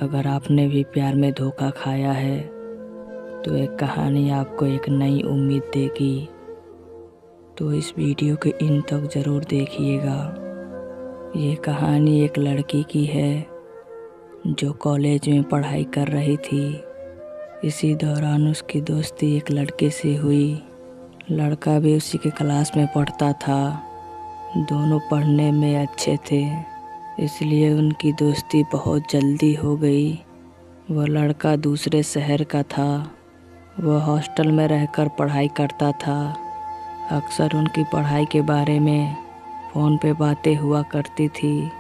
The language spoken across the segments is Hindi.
अगर आपने भी प्यार में धोखा खाया है तो एक कहानी आपको एक नई उम्मीद देगी। तो इस वीडियो के इन तक ज़रूर देखिएगा। ये कहानी एक लड़की की है जो कॉलेज में पढ़ाई कर रही थी। इसी दौरान उसकी दोस्ती एक लड़के से हुई। लड़का भी उसी के क्लास में पढ़ता था। दोनों पढ़ने में अच्छे थे, इसलिए उनकी दोस्ती बहुत जल्दी हो गई। वह लड़का दूसरे शहर का था। वह हॉस्टल में रहकर पढ़ाई करता था। अक्सर उनकी पढ़ाई के बारे में फ़ोन पे बातें हुआ करती थी।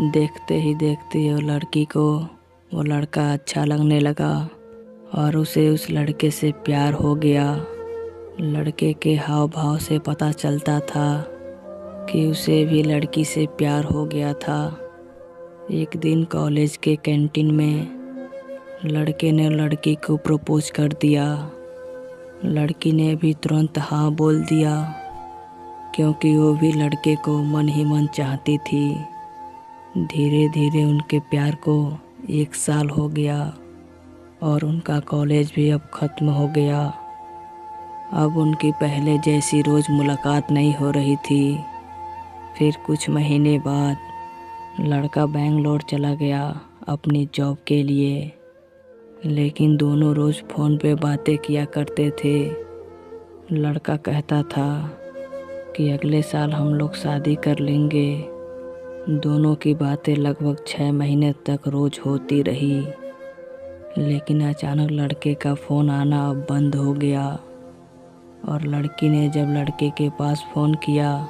देखते ही देखते वो लड़की को वो लड़का अच्छा लगने लगा और उसे उस लड़के से प्यार हो गया। लड़के के हाव भाव से पता चलता था कि उसे भी लड़की से प्यार हो गया था। एक दिन कॉलेज के कैंटीन में लड़के ने लड़की को प्रपोज कर दिया। लड़की ने भी तुरंत हाँ बोल दिया, क्योंकि वो भी लड़के को मन ही मन चाहती थी। धीरे धीरे उनके प्यार को 1 साल हो गया और उनका कॉलेज भी अब ख़त्म हो गया। अब उनकी पहले जैसी रोज़ मुलाकात नहीं हो रही थी। फिर कुछ महीने बाद लड़का बेंगलोर चला गया अपनी जॉब के लिए, लेकिन दोनों रोज़ फ़ोन पे बातें किया करते थे। लड़का कहता था कि अगले साल हम लोग शादी कर लेंगे। दोनों की बातें लगभग 6 महीने तक रोज़ होती रही, लेकिन अचानक लड़के का फ़ोन आना अब बंद हो गया। और लड़की ने जब लड़के के पास फ़ोन किया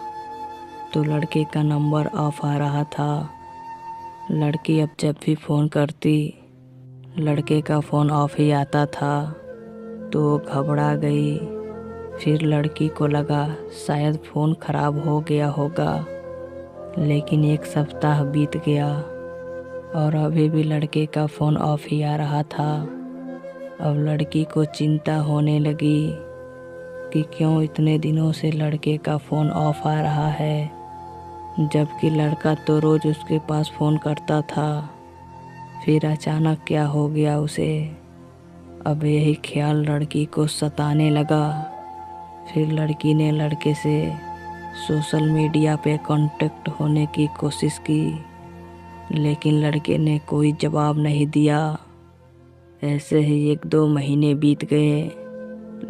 तो लड़के का नंबर ऑफ आ रहा था। लड़की अब जब भी फ़ोन करती लड़के का फ़ोन ऑफ ही आता था, तो वो घबरा गई। फिर लड़की को लगा शायद फ़ोन ख़राब हो गया होगा, लेकिन 1 सप्ताह बीत गया और अभी भी लड़के का फ़ोन ऑफ ही आ रहा था। अब लड़की को चिंता होने लगी कि क्यों इतने दिनों से लड़के का फ़ोन ऑफ आ रहा है, जबकि लड़का तो रोज़ उसके पास फ़ोन करता था। फिर अचानक क्या हो गया उसे? अब यही ख्याल लड़की को सताने लगा। फिर लड़की ने लड़के से सोशल मीडिया पे कांटेक्ट होने की कोशिश की, लेकिन लड़के ने कोई जवाब नहीं दिया। ऐसे ही 1-2 महीने बीत गए।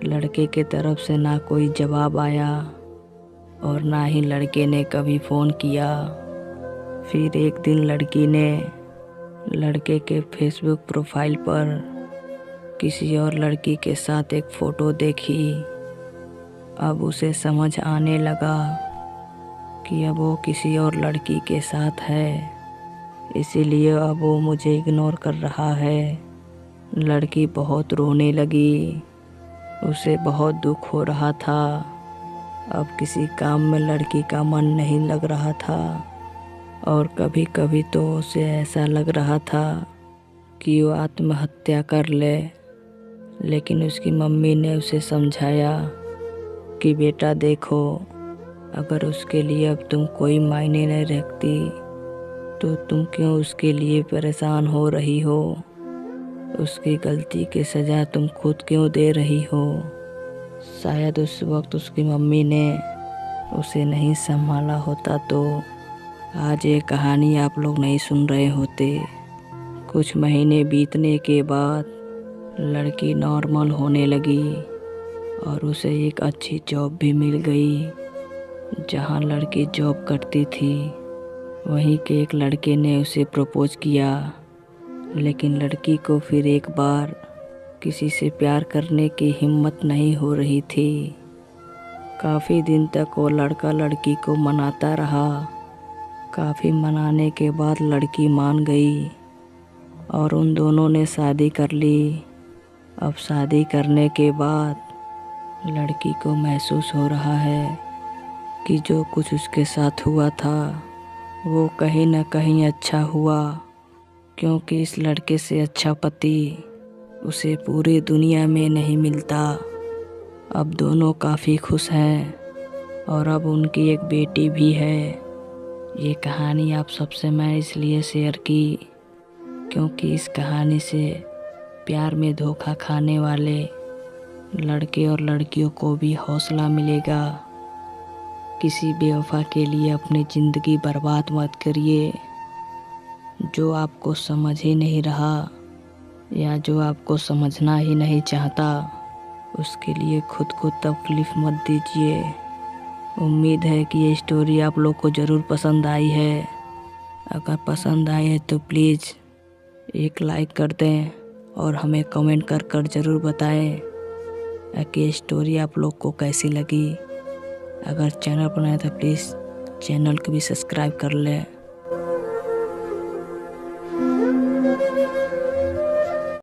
लड़के के तरफ से ना कोई जवाब आया और ना ही लड़के ने कभी फ़ोन किया। फिर एक दिन लड़की ने लड़के के फेसबुक प्रोफाइल पर किसी और लड़की के साथ एक फ़ोटो देखी। अब उसे समझ आने लगा कि अब वो किसी और लड़की के साथ है, इसीलिए अब वो मुझे इग्नोर कर रहा है। लड़की बहुत रोने लगी। उसे बहुत दुख हो रहा था। अब किसी काम में लड़की का मन नहीं लग रहा था और कभी कभी तो उसे ऐसा लग रहा था कि वो आत्महत्या कर ले। लेकिन उसकी मम्मी ने उसे समझाया कि बेटा देखो, अगर उसके लिए अब तुम कोई मायने नहीं रखती तो तुम क्यों उसके लिए परेशान हो रही हो? उसकी गलती की सज़ा तुम खुद क्यों दे रही हो? शायद उस वक्त उसकी मम्मी ने उसे नहीं संभाला होता तो आज ये कहानी आप लोग नहीं सुन रहे होते। कुछ महीने बीतने के बाद लड़की नॉर्मल होने लगी और उसे एक अच्छी जॉब भी मिल गई। जहाँ लड़की जॉब करती थी वहीं के एक लड़के ने उसे प्रपोज किया, लेकिन लड़की को फिर एक बार किसी से प्यार करने की हिम्मत नहीं हो रही थी। काफ़ी दिन तक वो लड़का लड़की को मनाता रहा। काफ़ी मनाने के बाद लड़की मान गई और उन दोनों ने शादी कर ली। अब शादी करने के बाद लड़की को महसूस हो रहा है कि जो कुछ उसके साथ हुआ था वो कहीं न कहीं अच्छा हुआ, क्योंकि इस लड़के से अच्छा पति उसे पूरी दुनिया में नहीं मिलता। अब दोनों काफ़ी खुश हैं और अब उनकी एक बेटी भी है। ये कहानी आप सबसे मैं इसलिए शेयर की क्योंकि इस कहानी से प्यार में धोखा खाने वाले लड़के और लड़कियों को भी हौसला मिलेगा। किसी बेवफा के लिए अपनी ज़िंदगी बर्बाद मत करिए। जो आपको समझ ही नहीं रहा या जो आपको समझना ही नहीं चाहता, उसके लिए खुद को तकलीफ़ मत दीजिए। उम्मीद है कि ये स्टोरी आप लोग को ज़रूर पसंद आई है। अगर पसंद आई है तो प्लीज़ एक लाइक कर दें और हमें कमेंट कर ज़रूर बताएं कि ये स्टोरी आप लोग को कैसी लगी। अगर चैनल बनाए तो प्लीज़ चैनल को भी सब्सक्राइब कर लें।